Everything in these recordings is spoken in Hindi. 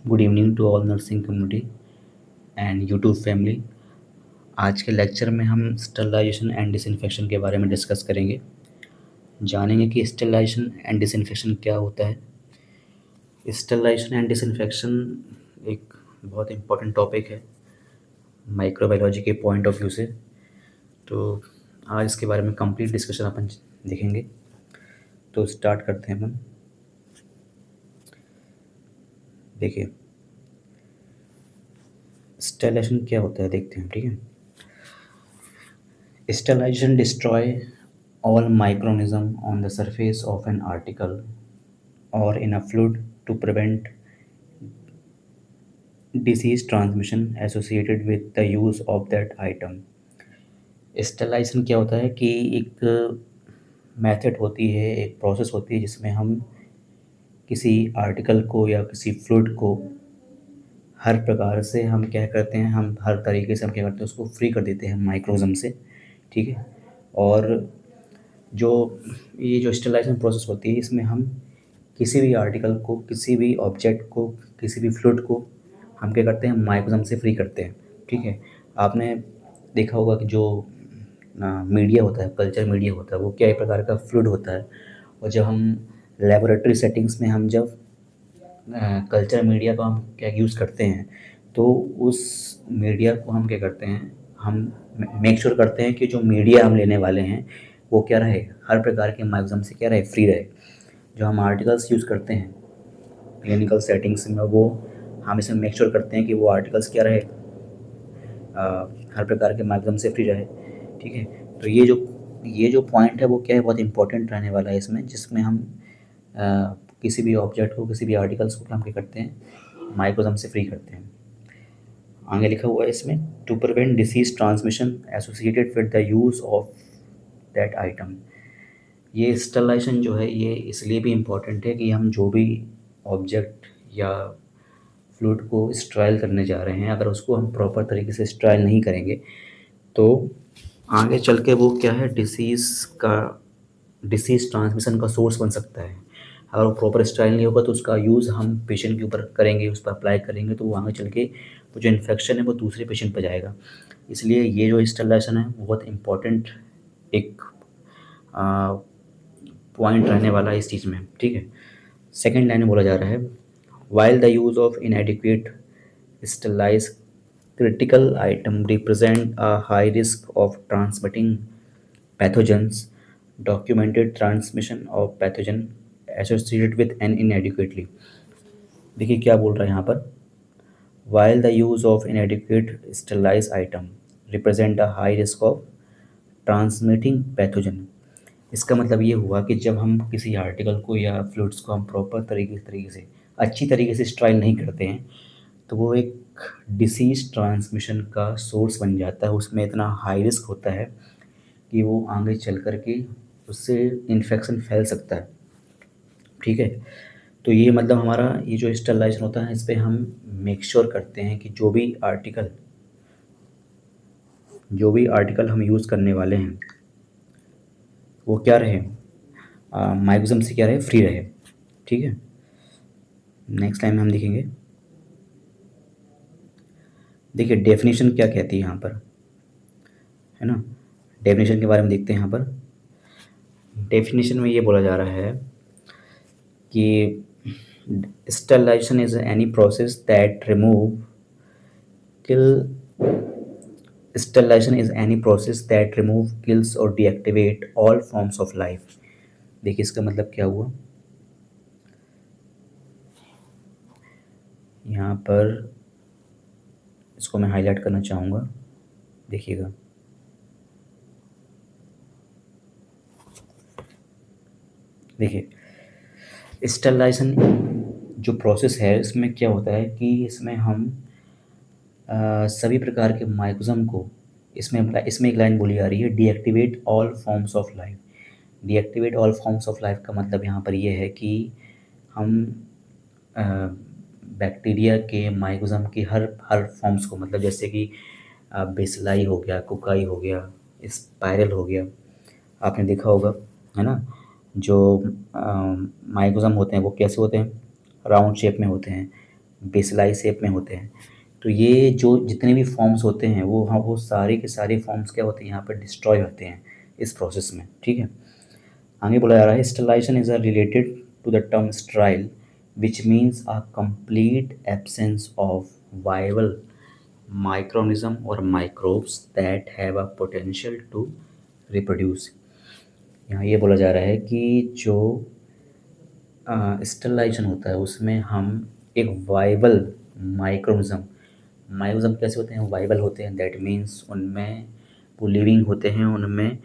Good evening to all nursing community and YouTube family. आज के लेक्चर में हम स्टरलाइजेशन एंड डिसइंफेक्शन के बारे में डिस्कस करेंगे। जानेंगे कि स्टरलाइजेशन एंड डिसइंफेक्शन क्या होता है। स्टरलाइजेशन एंड डिसइंफेक्शन एक बहुत इम्पोर्टेंट टॉपिक है माइक्रोबायोलॉजी के पॉइंट ऑफ व्यू से। तो आज इसके बारे में कंप्लीट डिस्कशन अपन देखेंगे। तो स्टार्ट करते हैं अपन। देखिए स्टरलाइजेशन क्या होता है, देखते हैं। ठीक है, sterilization destroy all microorganism on the surface of an article or in a fluid to prevent disease transmission associated with the use of that item। Sterilisation क्या होता है कि एक मेथड होती है, एक प्रोसेस होती है जिसमें हम किसी आर्टिकल को या किसी फ्लूइड को हर प्रकार से हम क्या करते हैं, हम हर तरीके से हम क्या करते हैं, उसको फ्री कर देते हैं माइक्रोज़म से। ठीक है, और जो ये जो स्टेलाइजेशन प्रोसेस होती है इसमें हम किसी भी आर्टिकल को, किसी भी ऑब्जेक्ट को, किसी भी फ्लूइड को हम क्या करते हैं, माइक्रोज़म से फ्री करते हैं। ठीक है, आपने देखा होगा कि जो मीडिया होता है, कल्चर मीडिया होता है, वो क्या एक प्रकार का फ्लूइड होता है। और जब हम लेबोरेटरी सेटिंग्स में हम जब कल्चर मीडिया को हम क्या यूज़ करते हैं, तो उस मीडिया को हम क्या करते हैं, हम मेक श्योर करते हैं कि जो मीडिया हम लेने वाले हैं वो क्या रहे, हर प्रकार के माइक्रोज़म से क्या रहे, फ्री रहे। जो हम आर्टिकल्स यूज़ करते हैं क्लिनिकल सेटिंग्स में, वो हम इसमें मेक श्योर करते हैं कि वो आर्टिकल्स क्या रहे, हर प्रकार के माध्यम से फ्री रहे। ठीक है, तो ये जो पॉइंट है वो क्या है, बहुत इंपॉर्टेंट रहने वाला है इसमें, जिसमें हम किसी भी ऑब्जेक्ट को, किसी भी आर्टिकल्स को हम क्या करते हैं, माइक्रोज़म से फ्री करते हैं। आगे लिखा हुआ है इसमें, to prevent disease transmission associated with the use of that item. ये स्टरलाइजेशन जो है ये इसलिए भी इम्पॉर्टेंट है कि हम जो भी ऑब्जेक्ट या फ्लूइड को स्टेराइल करने जा रहे हैं, अगर उसको हम प्रॉपर तरीके से स्टेराइल नहीं करेंगे तो आगे चल के वो क्या है, डिसीज़ ट्रांसमिशन का सोर्स बन सकता है। अगर वो प्रॉपर स्टेराइल नहीं होगा तो उसका यूज़ हम पेशेंट के ऊपर करेंगे, उस पर अप्लाई करेंगे, तो वो आगे चल के वो जो इन्फेक्शन है वो दूसरे पेशेंट पर जाएगा। इसलिए ये जो स्टेरिलाइजेशन है वो बहुत इम्पॉर्टेंट एक पॉइंट रहने वाला है इस चीज़ में। ठीक है, सेकेंड लाइन में बोला जा रहा है, while the use of इनएडिक्वेट sterilized critical item represent a high risk of transmitting pathogens, documented transmission of pathogen associated with an inadequately। देखिए क्या बोल रहा है यहाँ पर, while the use of inadequate sterilized item represent a high risk of transmitting pathogen। इसका मतलब ये हुआ कि जब हम किसी आर्टिकल को या फ्लूइड्स को हम प्रॉपर तरीके से अच्छी तरीके से स्टेराइल नहीं करते हैं, तो वो एक डिसीज़ ट्रांसमिशन का सोर्स बन जाता है। उसमें इतना हाई रिस्क होता है कि वो आगे चल कर के उससे इन्फेक्शन फैल सकता है। ठीक है, तो ये मतलब हमारा ये जो स्टरलाइजेशन होता है, इस पे हम मेक श्योर करते हैं कि जो भी आर्टिकल हम यूज़ करने वाले हैं वो क्या रहे, माइक्रोज़म से क्या रहे, फ्री रहे। ठीक है, नेक्स्ट टाइम हम देखेंगे। देखिए डेफिनेशन क्या कहती है यहाँ पर, है ना। डेफिनेशन के बारे में देखते हैं। यहाँ पर डेफिनेशन में ये बोला जा रहा है कि sterilization is any process that remove kill sterilization is any process that remove, kills और deactivate all forms of life. देखिए इसका मतलब क्या हुआ, यहाँ पर इसको मैं हाईलाइट करना चाहूँगा, देखिएगा। देखिए स्टरलाइजेशन जो प्रोसेस है इसमें क्या होता है कि इसमें हम सभी प्रकार के माइक्रोज़म को, इसमें एक लाइन बोली जा रही है, deactivate all forms of life. Deactivate all forms of life का मतलब यहाँ पर ये है कि हम बैक्टीरिया के, माइक्रोज़म की हर हर फॉर्म्स को, मतलब जैसे कि बेसिलाई हो गया, कोकाई हो गया, स्पाइरल हो गया, आपने देखा होगा, है ना। जो माइक्रोज़म होते हैं वो कैसे होते हैं, राउंड शेप में होते हैं। बेसिलाई शेप में होते हैं। तो ये जो जितने भी फॉर्म्स होते हैं वो हाँ वो सारे के सारे फॉर्म्स क्या होते हैं यहाँ पर डिस्ट्रॉय होते हैं इस प्रोसेस में, ठीक है। आगे बोला जा रहा है sterilization is related to the term sterile which means a complete absence of viable microorganism और microbes that have a potential to reproduce. यहाँ ये बोला जा रहा है कि जो स्टरलाइजेशन होता है उसमें हम एक वाइबल माइक्रोनिज्म, माइक्रोनिज्म कैसे होते हैं, वाइबल होते हैं, दैट मीन्स उनमें वो लिविंग होते हैं, उनमें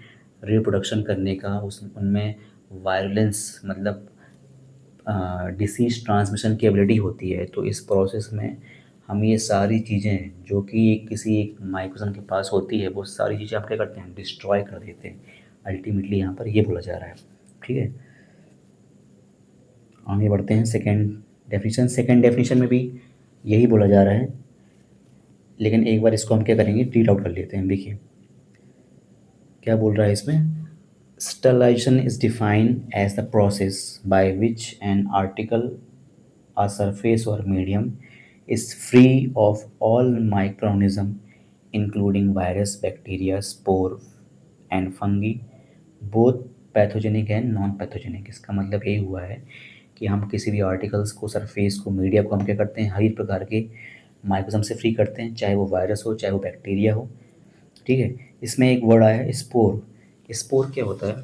रिप्रोडक्शन करने का उस उनमें वायलेंस मतलब डिसीज ट्रांसमिशन की एबिलिटी होती है। तो इस प्रोसेस में हम ये सारी चीज़ें जो कि किसी एक माइक्रोनिज्म के पास होती है वो सारी चीज़ें आप क्या करते हैं, डिस्ट्रॉय कर देते हैं। अल्टीमेटली यहाँ पर ये बोला जा रहा है, ठीक है। आगे बढ़ते हैं सेकेंड डेफिनेशन। सेकेंड डेफिनेशन में भी यही बोला जा रहा है, लेकिन एक बार इसको हम क्या करेंगे, रीड आउट कर लेते हैं। देखिए क्या बोल रहा है इसमें, sterilisation is defined as the process by which an article a surface or medium is free of all microorganism including virus, bacteria, spore and fungi both pathogenic and non pathogenic। इसका मतलब यही हुआ है कि हम किसी भी आर्टिकल्स को, सरफेस को, मीडिया को हम क्या करते हैं, हर प्रकार के माइक्रोजम से फ्री करते हैं, चाहे वो वायरस हो चाहे वो बैक्टीरिया हो, ठीक है। इसमें एक वर्ड आया है स्पोर। स्पोर क्या होता है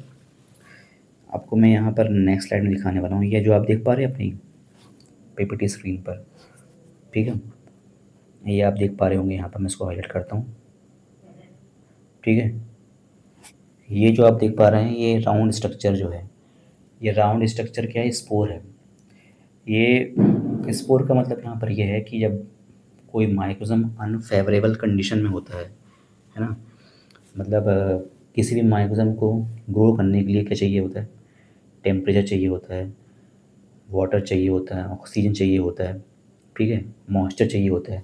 आपको मैं यहाँ पर नेक्स्ट स्लाइड में दिखाने वाला हूँ। ये जो आप देख पा रहे हैं अपनी पीपीटी स्क्रीन पर, ठीक है, ये आप देख पा रहे होंगे, यहाँ पर मैं इसको हाईलाइट करता हूँ, ठीक है। ये जो आप देख पा रहे हैं ये राउंड स्ट्रक्चर जो है, ये राउंड स्ट्रक्चर क्या है, स्पोर है। ये स्पोर का मतलब यहाँ पर ये है कि जब कोई माइक्रोजम अनफेवरेबल कंडीशन में होता है ना, मतलब किसी भी माइक्रोजम को ग्रो करने के लिए क्या चाहिए होता है, टेम्परेचर चाहिए होता है, वाटर चाहिए होता है, ऑक्सीजन चाहिए होता है, ठीक है, मॉइस्चर चाहिए होता है।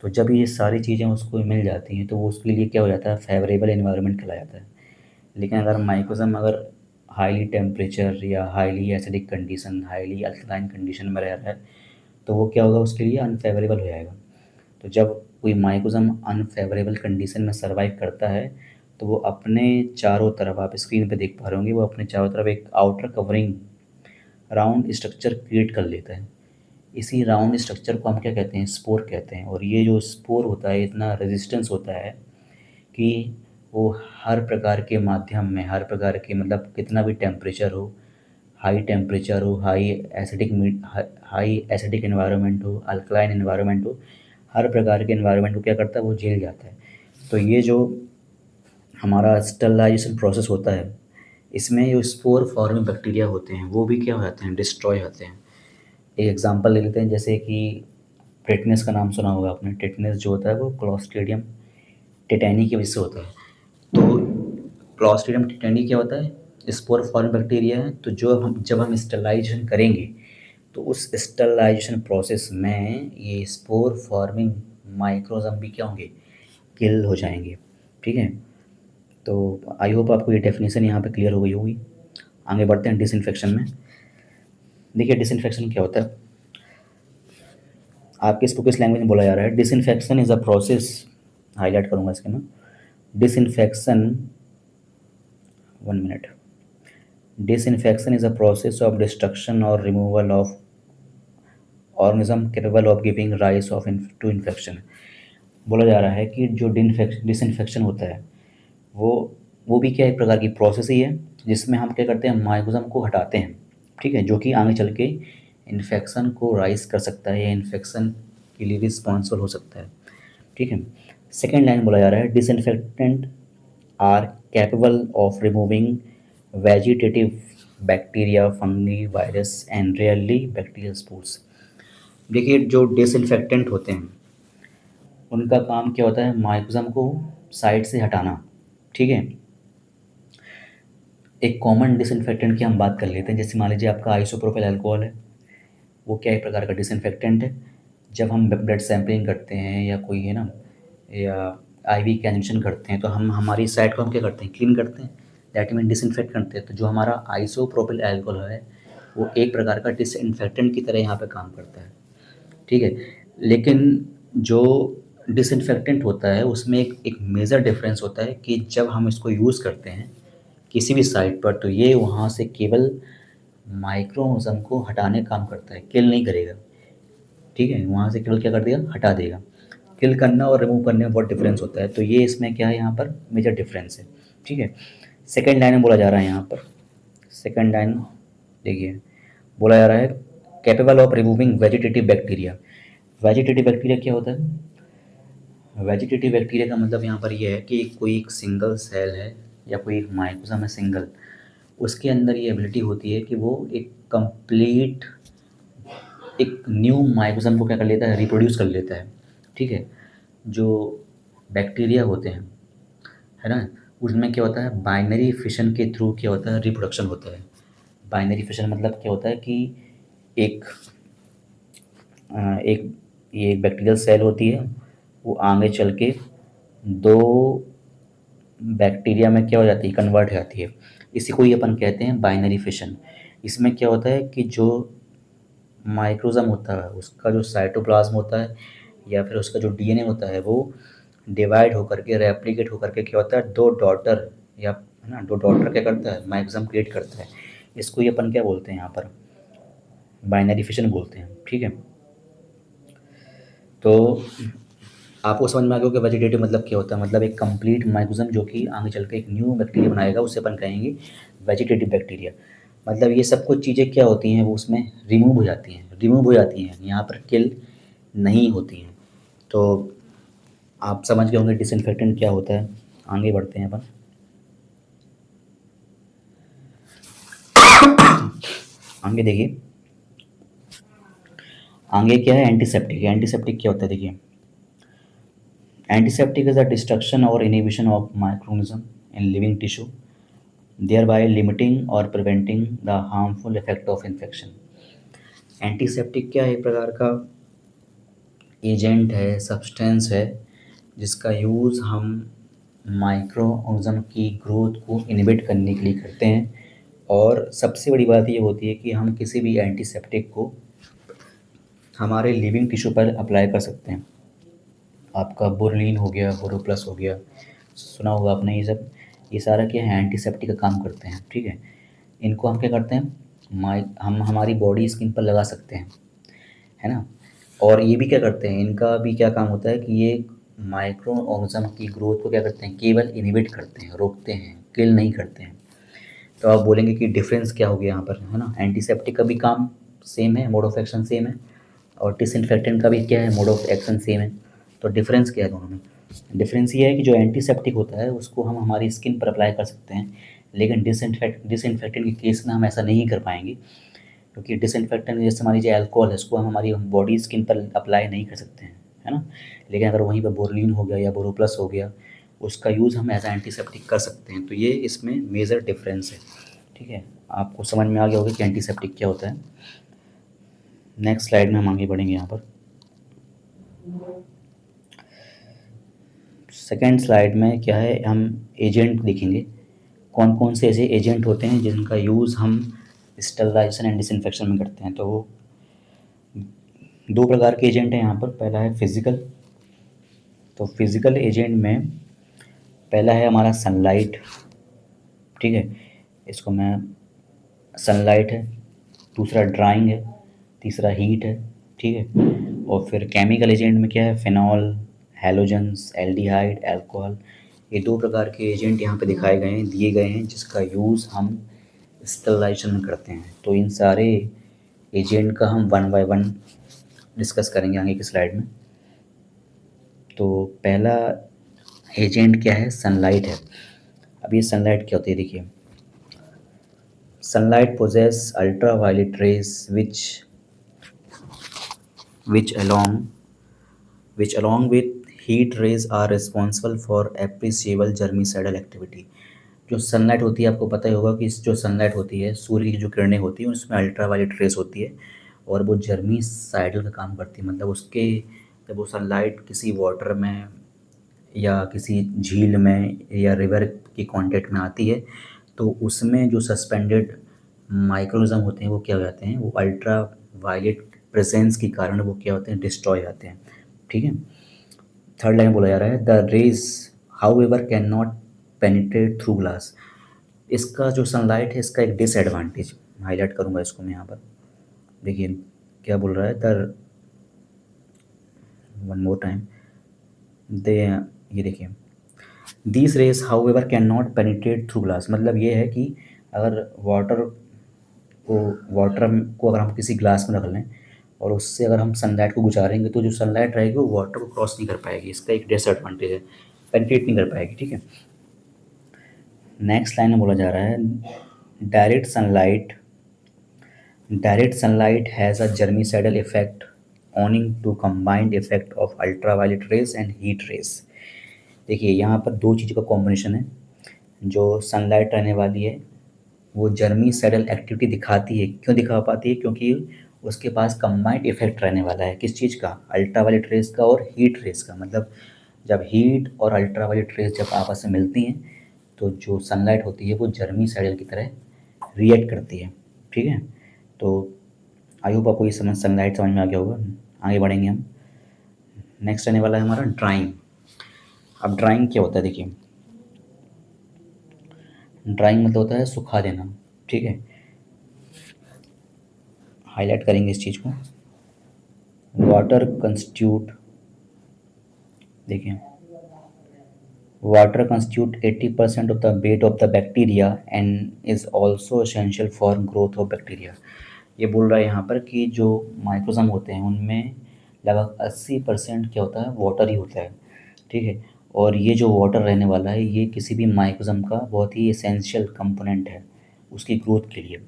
तो जब ये सारी चीज़ें उसको मिल जाती हैं तो वो उसके लिए क्या हो जाता है, फेवरेबल एनवायरनमेंट कहलाया जाता है। लेकिन अगर माइक्रोजम अगर हाईली टेम्परेचर या highly acidic condition, highly alkaline condition में रह रहा है तो वो क्या होगा, उसके लिए अनफेवरेबल हो जाएगा। तो जब कोई माइक्रोजम अनफेवरेबल कंडीशन में सर्वाइव करता है तो वो अपने चारों तरफ, आप स्क्रीन पे देख पा रहे होंगे, वो अपने चारों तरफ एक outer covering round structure create कर लेता है। इसी राउंड स्ट्रक्चर को हम क्या कहते हैं, स्पोर कहते हैं। और ये जो स्पोर होता है इतना रेजिस्टेंस होता है कि वो हर प्रकार के माध्यम में, हर प्रकार के मतलब कितना भी टेम्परेचर हो, हाई टेम्परेचर हो, हाई एसिडिक एनवायरनमेंट हो, अल्कलाइन एनवायरनमेंट हो, हर प्रकार के एनवायरनमेंट को क्या करता है, वो झेल जाता है। तो ये जो हमारा स्टरलाइजेशन प्रोसेस होता है इसमें जो स्पोर फॉर्मिंग बैक्टीरिया होते हैं वो भी क्या हो जाते हैं, डिस्ट्रॉय होते हैं। एक एग्जांपल ले लेते हैं, जैसे कि टेटनस का नाम सुना होगा आपने। टेटनस जो होता है वो क्लॉस्ट्रिडियम टेटानी की वजह से होता है। तो क्लॉस्ट्रिडियम टेटानी क्या होता है, स्पोर फॉर्म बैक्टीरिया है। तो जब हम स्टरलाइजेशन करेंगे तो उस स्टरलाइजेशन प्रोसेस में ये स्पोर फॉर्मिंग माइक्रोजम भी क्या होंगे, किल हो जाएंगे, ठीक है। तो आई होप आपको ये डेफिनेशन यहाँ पे क्लियर हो गई होगी। आगे बढ़ते हैं डिसइंफेक्शन में। देखिए डिसइंफेक्शन क्या होता है, आपके इसको किस लैंग्वेज में बोला जा रहा है। Disinfection is a process, highlight करूँगा इसके ना, disinfection, 1 minute. Disinfection is a process of destruction और removal of organism capable of giving rise of to infection. बोला जा रहा है कि जो डिसइंफेक्शन होता है वो वो भी क्या एक प्रकार की प्रोसेस ही है जिसमें हम क्या करते हैं, माइक्रोजम को हटाते हैं, ठीक है, जो कि आगे चल के इन्फेक्शन को राइज कर सकता है या इन्फेक्शन के लिए रिस्पॉन्सिबल हो सकता है, ठीक है। सेकेंड लाइन बोला जा रहा है disinfectant are capable of removing vegetative bacteria, fungi, virus and rarely bacterial spores. देखिए जो डिसइंफेक्टेंट होते हैं उनका काम क्या होता है, माइक्रोजम को साइड से हटाना, ठीक है। एक कॉमन डिसइंफेक्टेंट की हम बात कर लेते हैं, जैसे मान लीजिए आपका आइसोप्रोपिल अल्कोहल है, वो क्या एक प्रकार का डिसइंफेक्टेंट है। जब हम ब्लड सैंपलिंग करते हैं या कोई है ना, या आईवी का इंजेक्शन करते हैं तो हम हमारी साइड को हम क्या करते हैं, क्लीन करते हैं, दैट मीन डिसइंफेक्ट करते हैं। तो जो हमारा आइसोप्रोपिल अल्कोहल है वो एक प्रकार का डिसइंफेक्टेंट की तरह यहाँ पे काम करता है। ठीक है? लेकिन जो डिसइन्फेक्टेंट होता है उसमें एक मेजर डिफरेंस होता है कि जब हम इसको यूज़ करते हैं किसी भी साइट पर, तो ये वहाँ से केवल माइक्रो ऑर्गेनिज़्म को हटाने का काम करता है, किल नहीं करेगा। ठीक है? वहाँ से केवल क्या कर देगा, हटा देगा। किल करना और रिमूव करने में बहुत डिफरेंस होता है, तो ये इसमें क्या है, यहाँ पर मेजर डिफरेंस है। ठीक है? सेकंड लाइन में बोला जा रहा है यहाँ पर, सेकंड लाइन देखिए, बोला जा रहा है capable of removing vegetative bacteria. Vegetative bacteria क्या होता है? वेजिटेटिव बैक्टीरिया का मतलब यहाँ पर ये है कि कोई एक सिंगल सेल है या कोई एक माइक्रोसम है सिंगल, उसके अंदर ये एबिलिटी होती है कि वो एक कंप्लीट एक न्यू माइक्रोसम को क्या कर लेता है, रिप्रोड्यूस कर लेता है। ठीक है? जो बैक्टीरिया होते हैं, है ना, उसमें क्या होता है, बाइनरी फिशन के थ्रू क्या होता है, रिप्रोडक्शन होता है। बाइनरी फिशन मतलब क्या होता है कि एक एक ये एक बैक्टीरियल सेल होती है, वो आगे चल के दो बैक्टीरिया में क्या हो जाती है, कन्वर्ट हो जाती है। इसी को ही अपन कहते हैं बाइनरी फिशन। इसमें क्या होता है कि जो माइक्रोसम होता है उसका जो साइटोप्लाज्म होता है या फिर उसका जो डीएनए होता है, वो डिवाइड होकर के, रेप्लिकेट होकर के क्या होता है, दो डॉटर, या है ना, दो डॉटर क्या करता है, माइक्रोसम क्रिएट करता है। इसको ही अपन क्या बोलते हैं यहाँ पर, बाइनरी फिशन बोलते हैं। ठीक है? तो आपको समझ में आ गया कि वेजिटेटिव मतलब क्या होता है, मतलब एक कंप्लीट माइक्रोसम जो कि आगे चल के एक न्यू बैक्टीरिया बनाएगा, उसे अपन कहेंगे वेजिटेटिव बैक्टीरिया। मतलब ये सब कुछ चीज़ें क्या होती हैं, वो उसमें रिमूव हो जाती हैं, यहाँ पर किल नहीं होती हैं। तो आप समझ गए होंगे डिसइन्फेक्टेंट क्या होता है। आगे बढ़ते हैं अपन। आगे देखिए, आगे क्या है, एंटीसेप्टिक। एंटीसेप्टिक क्या होता है, देखिए, एंटीसेप्टिक इज द डिस्ट्रक्शन और inhibition of माइक्रोनिज्म in living tissue, thereby limiting or preventing the harmful effect of infection। Antiseptic क्या है, एक प्रकार का एजेंट है, सब्सटेंस है, जिसका यूज़ हम माइक्रो ऑर्गेनिज्म की ग्रोथ को इनहिबिट करने के लिए करते हैं। और सबसे बड़ी बात ये होती है कि हम किसी भी एंटीसेप्टिक को हमारे लिविंग टिश्यू पर अप्लाई कर सकते हैं। आपका बोरलीन हो गया, बोरोप्लस हो गया, सुना होगा आपने ये सब। ये सारा क्या है, एंटीसेप्टिक का काम करते हैं। ठीक है? इनको हम क्या करते हैं, हम हमारी बॉडी स्किन पर लगा सकते हैं, है ना। और ये भी क्या करते हैं, इनका भी क्या काम होता है कि ये माइक्रो ऑर्गेनिज्म की ग्रोथ को क्या करते हैं, केवल इनहिबिट करते हैं, रोकते हैं, किल नहीं करते हैं। तो आप बोलेंगे कि डिफरेंस क्या हो गया यहाँ पर, है ना। एंटीसेप्टिक का भी काम सेम है, मोड ऑफ एक्शन सेम है, और डिसइन्फेक्टेंट का भी क्या है, मोड ऑफ एक्शन सेम है। तो डिफरेंस क्या है दोनों में? डिफरेंस ये है कि जो एंटीसेप्टिक होता है उसको हम हमारी स्किन पर अप्लाई कर सकते हैं, लेकिन डिसइन्फेक्टेंट के केस में हम ऐसा नहीं कर पाएंगे, क्योंकि डिसइन्फेक्टेंट जैसे मान लीजिए अल्कोहल है, उसको हम हमारी बॉडी स्किन पर अप्लाई नहीं कर सकते हैं, है ना। लेकिन अगर वहीं पर बोरलीन हो गया या बोरोप्लस हो गया, उसका यूज़ हम एज एंटीसेप्टिक कर सकते हैं। तो ये इसमें मेजर डिफरेंस है। ठीक है? आपको समझ में आ गया होगा कि एंटीसेप्टिक क्या होता है। नेक्स्ट स्लाइड में हम आगे बढ़ेंगे। यहाँ पर सेकेंड स्लाइड में क्या है, हम एजेंट देखेंगे, कौन कौन से ऐसे एजेंट होते हैं जिनका यूज़ हम स्टरलाइजेशन एंड डिसइंफेक्शन में करते हैं। तो वो दो प्रकार के एजेंट हैं यहाँ पर। पहला है फिज़िकल। तो फिज़िकल एजेंट में पहला है हमारा सनलाइट। ठीक है? इसको मैं, सनलाइट है, दूसरा ड्राइंग है, तीसरा हीट है। ठीक है? और फिर केमिकल एजेंट में क्या है, फिनॉल, हैलोजेंस, एल्डिहाइड, अल्कोहल। ये दो प्रकार के एजेंट यहाँ पे दिखाए गए हैं, दिए गए हैं, जिसका यूज़ हम स्टरलाइजेशन में करते हैं। तो इन सारे एजेंट का हम वन बाय वन डिस्कस करेंगे आगे की स्लाइड में। तो पहला एजेंट क्या है, सनलाइट है। अब ये सनलाइट क्या होती है, देखिए, sunlight possess ultraviolet rays which along which along with heat rays are responsible for appreciable germicidal activity। जो सनलाइट होती है, आपको पता ही होगा कि जो सनलाइट होती है, सूर्य की जो किरणें होती हैं, उसमें अल्ट्रा वायलेट रेस होती है और वो जर्मीसाइडल का काम करती है। मतलब उसके, जब वो सनलाइट किसी वाटर में या किसी झील में या रिवर के कांटेक्ट में आती है, तो उसमें जो सस्पेंडेड माइक्रोनिज्म होते हैं वो क्या हो जाते हैं, वो अल्ट्रा वायलेट प्रेजेंस के कारण वो क्या होते हैं, डिस्ट्रॉय आते हैं। ठीक है। थर्ड लाइन बोला जा रहा है the rays however can not penetrate through glass. इसका जो सनलाइट है इसका एक डिसएडवांटेज हाईलाइट करूंगा इसको मैं यहाँ पर। देखिए क्या बोल रहा है, द वन मोर टाइम दे, ये देखिए these raise however can not penetrate through glass. मतलब ये है कि अगर को वाटर को अगर हम किसी ग्लास में रख लें और उससे अगर हम सनलाइट को गुजारेंगे तो जो सनलाइट रहेगी वो वाटर को क्रॉस नहीं कर पाएगी। इसका एक डिसएडवांटेज है, पेनिट्रेट नहीं कर पाएगी। ठीक है। नेक्स्ट लाइन में बोला जा रहा है direct sunlight has a germicidal effect owing to combined effect of ultraviolet rays and heat rays। देखिए यहाँ पर दो चीज़ों का कॉम्बिनेशन है। जो सनलाइट रहने वाली है वो जर्मीसाइडल एक्टिविटी दिखाती है। क्यों दिखा पाती है? क्योंकि उसके पास कंबाइंड इफेक्ट रहने वाला है। किस चीज़ का? अल्ट्रावायलेट रेस का और हीट रेस का। मतलब जब हीट और अल्ट्रावायलेट रेस जब आपस में मिलती हैं तो जो सनलाइट होती है वो जर्मीसाइडल की तरह रिएक्ट करती है। ठीक है। तो आई होप आपको ये सनलाइट समझ में आ गया होगा। आगे बढ़ेंगे हम। नेक्स्ट आने वाला है हमारा ड्राइंग। अब ड्राइंग क्या होता है? देखिए ड्राइंग मतलब होता है सुखा देना। ठीक है। हाईलाइट करेंगे इस चीज़ को। वाटर कंस्टिट्यूट, देखिए water constitute 80% of the weight of the bacteria and is also essential for growth of bacteria. ये बोल रहा है यहाँ पर कि जो माइक्रोजम होते हैं उनमें लगभग 80% क्या होता है, वाटर ही होता है। ठीक है। और ये जो वाटर रहने वाला है ये किसी भी माइक्रोजम का बहुत ही एसेंशियल कंपोनेंट है उसकी ग्रोथ के लिए।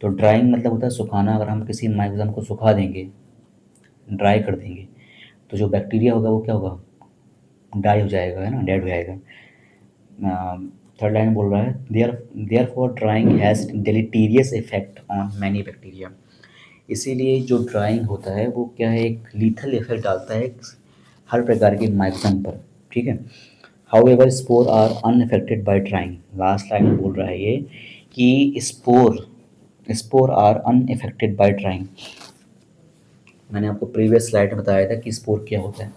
तो ड्राइंग मतलब होता है सुखाना। अगर हम किसी माइक्रोजम को सुखा देंगे, ड्राई कर देंगे, तो जो बैक्टीरिया होगा वो क्या होगा, डाई हो जाएगा, है ना, डेड हो जाएगा। थर्ड लाइन बोल रहा है therefore drying has deleterious effect on many bacteria. इसीलिए जो ड्राइंग होता है वो क्या है, एक लीथल इफेक्ट डालता है हर प्रकार के माइक्रोजम पर। ठीक है। However spore are unaffected by drying. Last line में बोल रहा है ये कि spore are unaffected by drying. मैंने आपको प्रीवियस स्लाइड में बताया था कि स्पोर क्या होता है।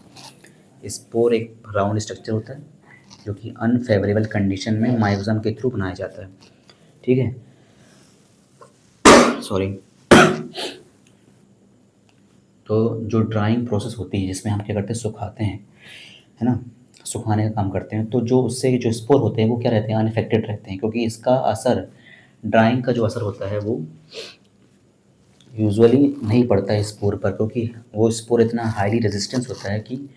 स्पोर एक राउंड स्ट्रक्चर होता है जो कि अनफेवरेबल कंडीशन में माइक्रोजम के थ्रू बनाया जाता है। ठीक है। सॉरी। तो जो ड्राइंग प्रोसेस होती है जिसमें हम क्या करते हैं, सुखाते हैं, है ना, सुखाने का काम करते हैं, तो जो उससे जो स्पोर होते हैं वो क्या रहते हैं, अनइफेक्टेड रहते हैं। क्योंकि इसका असर, ड्राइंग का जो असर होता है वो यूजुअली नहीं पड़ता है स्पोर पर, क्योंकि वो स्पोर इतना हाईली रेजिस्टेंस होता है कि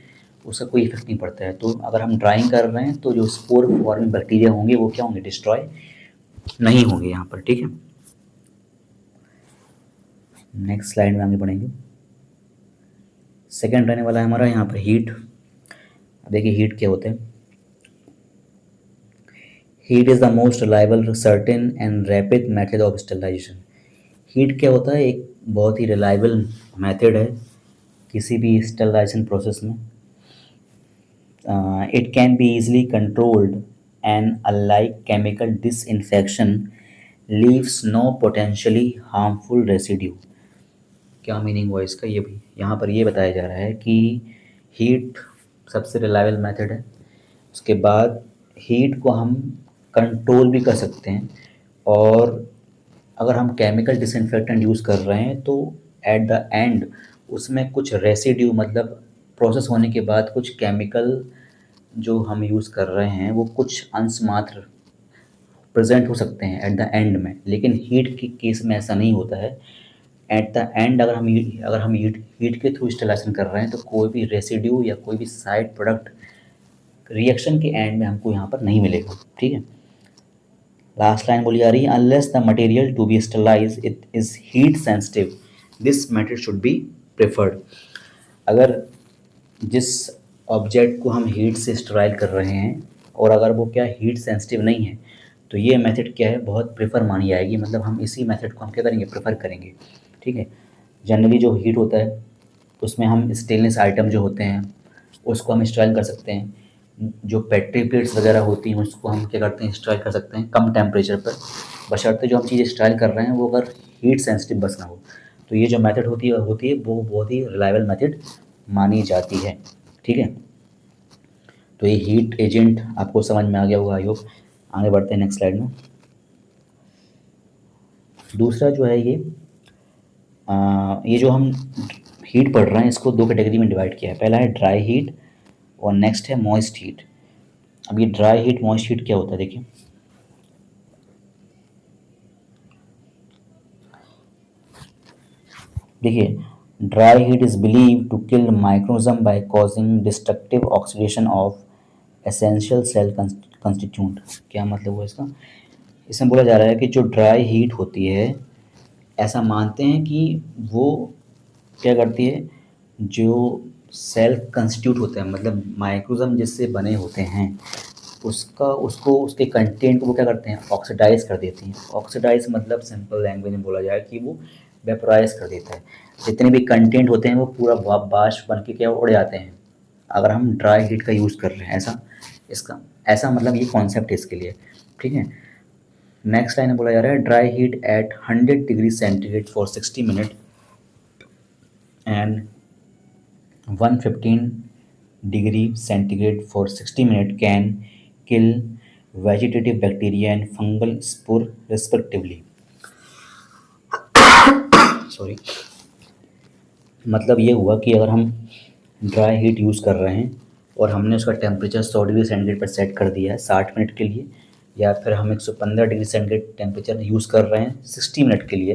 उसका कोई इफेक्ट नहीं पड़ता है। तो अगर हम ड्राइंग कर रहे हैं तो जो स्पोर फॉर्मिंग बैक्टीरिया होंगे वो क्या होंगे, डिस्ट्रॉय नहीं होंगे यहाँ पर। ठीक है। नेक्स्ट स्लाइड में आगे बढ़ेंगे। सेकेंड रहने वाला है हमारा यहाँ पर हीट। देखिए हीट क्या होते हैं। Heat is the most reliable, certain and rapid method of sterilisation. Heat क्या होता है, एक बहुत ही रिलायबल मेथड है किसी भी स्टरलाइजेशन प्रोसेस में। It can be easily controlled and unlike chemical disinfection leaves no potentially harmful residue। क्या मीनिंग हुआ इसका, ये भी यहाँ पर ये बताया जा रहा है कि हीट सबसे रिलायबल मेथड है। उसके बाद हीट को हम कंट्रोल भी कर सकते हैं, और अगर हम केमिकल डिसइंफेक्टेंट यूज़ कर रहे हैं तो एट द एंड उसमें कुछ रेसिड्यू, मतलब प्रोसेस होने के बाद कुछ केमिकल जो हम यूज़ कर रहे हैं वो कुछ अंश मात्र प्रेजेंट हो सकते हैं एट द एंड में। लेकिन हीट के केस में ऐसा नहीं होता है। एट द एंड अगर हम हीट के थ्रू स्टेलाइजेशन कर रहे हैं तो कोई भी रेसिड्यू या कोई भी साइड प्रोडक्ट रिएक्शन के एंड में हमको यहाँ पर नहीं मिलेगा। ठीक है। लास्ट लाइन बोली जा रही है unless the material to be sterilised it is heat sensitive this method should be preferred. अगर जिस ऑब्जेक्ट को हम हीट से स्टेराइल कर रहे हैं और अगर वो क्या हीट सेंसिटिव नहीं है तो ये मेथड क्या है, बहुत प्रेफर मानी जाएगी। मतलब हम इसी मेथड को हम क्या करेंगे, प्रेफर करेंगे। ठीक है। जनरली जो हीट होता है उसमें हम स्टेनलेस आइटम जो होते हैं उसको हम स्टेराइल कर सकते हैं। जो पेट्री प्लेट्स वगैरह होती हैं उसको हम क्या करते हैं, स्टेराइल कर सकते हैं कम टेम्परेचर पर, बशर्ते जो हम चीज़ स्टेराइल कर रहे हैं वो अगर हीट सेंसिटिव बस ना हो। तो ये जो मेथड होती है वो बहुत ही रिलायबल मेथड मानी जाती है। ठीक है, तो ये हीट एजेंट आपको समझ में आ गया होगा आई होप। आगे बढ़ते हैं नेक्स्ट स्लाइड में। दूसरा जो है ये जो हम हीट पढ़ रहे हैं इसको दो कैटेगरी में डिवाइड किया है। पहला है ड्राई हीट और नेक्स्ट है मॉइस्ट हीट। अब ये ड्राई हीट मॉइस्ट हीट क्या होता है देखिए। देखिए, dry heat is believe to kill microorganism by causing destructive oxidation of essential cell constituent. क्या मतलब हुआ इसका? इसमें बोला जा रहा है कि जो ड्राई हीट होती है, ऐसा मानते हैं कि वो क्या करती है, जो सेल कंस्टिट्यूट होते हैं मतलब माइक्रोजम जिससे बने होते हैं उसका उसको उसके कंटेंट को वो क्या करते हैं, ऑक्सीडाइज कर देती हैं। ऑक्सीडाइज मतलब सिंपल लैंग्वेज में बोला जाए कि वो वेपोराइज कर देता है। जितने भी कंटेंट होते हैं वो पूरा वाष्प बन के क्या उड़ जाते हैं अगर हम ड्राई हीट का यूज़ कर रहे हैं। ऐसा मतलब ये कॉन्सेप्ट है इसके लिए। ठीक है, नेक्स्ट लाइन में बोला जा रहा है dry heat eight 100 degree centigrade for 60 minute and 115 degree centigrade for 60 minute can kill vegetative bacteria and fungal spore respectively. Sorry, मतलब ये हुआ कि अगर हम ड्राई हीट यूज़ कर रहे हैं और हमने उसका टेम्परेचर 100 डिग्री सेंटीग्रेड पर सेट कर दिया है 60 मिनट के लिए, या फिर हम 115 डिग्री सेंटीग्रेड टेम्परेचर यूज़ कर रहे हैं 60 मिनट के लिए,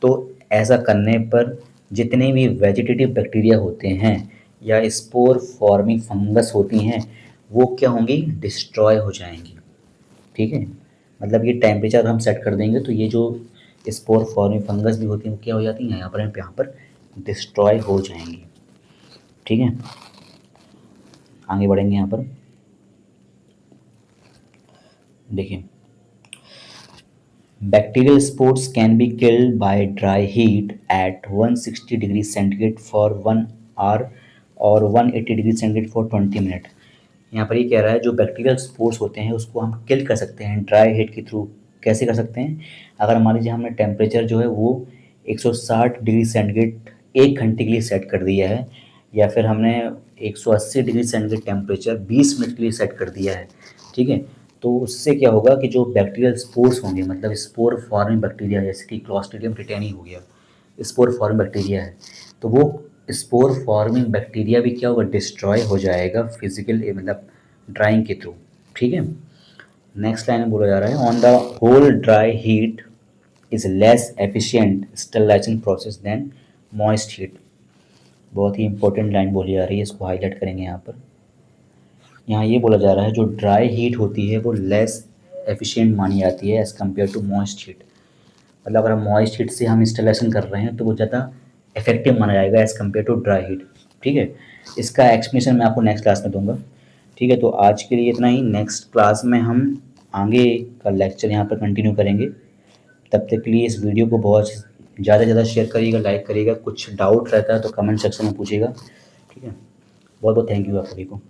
तो ऐसा करने पर जितने भी वेजिटेटिव बैक्टीरिया होते हैं या स्पोर फॉर्मिंग फंगस होती हैं वो क्या होंगी, डिस्ट्रॉय हो जाएंगी। ठीक है, मतलब ये टेम्परेचर हम सेट कर देंगे तो ये जो स्पोर फॉर्मिंग फंगस भी होती हैं वो क्या हो जाती हैं, यहाँ पर डिस्ट्रॉय हो जाएंगी। ठीक है, आगे बढ़ेंगे यहाँ पर। देखिए, bacterial spores can be killed by dry heat at 160 degree centigrade for 1 hour और 180 डिग्री सेंटीग्रेड फॉर 20 मिनट। यहाँ पर ये कह रहा है जो बैक्टीरियल स्पोर्स होते हैं उसको हम किल कर सकते हैं ड्राई हीट के थ्रू। कैसे कर सकते हैं, अगर मान लीजिए हमने टेम्परेचर जो है वो 160 डिग्री सेंटीग्रेड 1 घंटे के लिए सेट कर दिया है, या फिर हमने 180 डिग्री सेंटीग्रेड टेम्परेचर 20 मिनट के लिए सेट कर दिया है। ठीक है, तो उससे क्या होगा कि जो बैक्टीरियल स्पोर्स होंगे मतलब स्पोर फॉर्मिंग बैक्टीरिया जैसे कि क्लॉस्ट्रीडियम टिटेनी हो गया, स्पोर फॉर्मिंग बैक्टीरिया है, तो वो स्पोर फॉर्मिंग बैक्टीरिया भी क्या होगा, डिस्ट्रॉय हो जाएगा फिजिकल मतलब ड्राइंग के थ्रू। ठीक है, नेक्स्ट लाइन में बोला जा रहा है on the whole dry heat is less efficient sterilisation process than moist heat. बहुत ही इंपॉर्टेंट लाइन बोली जा रही है, इसको हाईलाइट करेंगे यहाँ पर। यहाँ ये बोला जा रहा है जो ड्राई हीट होती है वो लेस एफिशिएंट मानी जाती है as compare to moist heat. मतलब अगर हम मॉइस्ट हीट से हम इंस्टॉलेशन कर रहे हैं तो वो ज़्यादा इफेक्टिव माना जाएगा as compare to dry heat. ठीक है, इसका एक्सप्लेनेशन मैं आपको नेक्स्ट क्लास में दूंगा। ठीक है, तो आज के लिए इतना ही। नेक्स्ट क्लास में हम आगे का लेक्चर यहाँ पर कंटिन्यू करेंगे। तब तक के लिए इस वीडियो को बहुत ज़्यादा से ज़्यादा शेयर करिएगा, लाइक करिएगा। कुछ डाउट रहता है तो कमेंट सेक्शन में पूछिएगा। ठीक है, बहुत बहुत थैंक यू आप सभी को।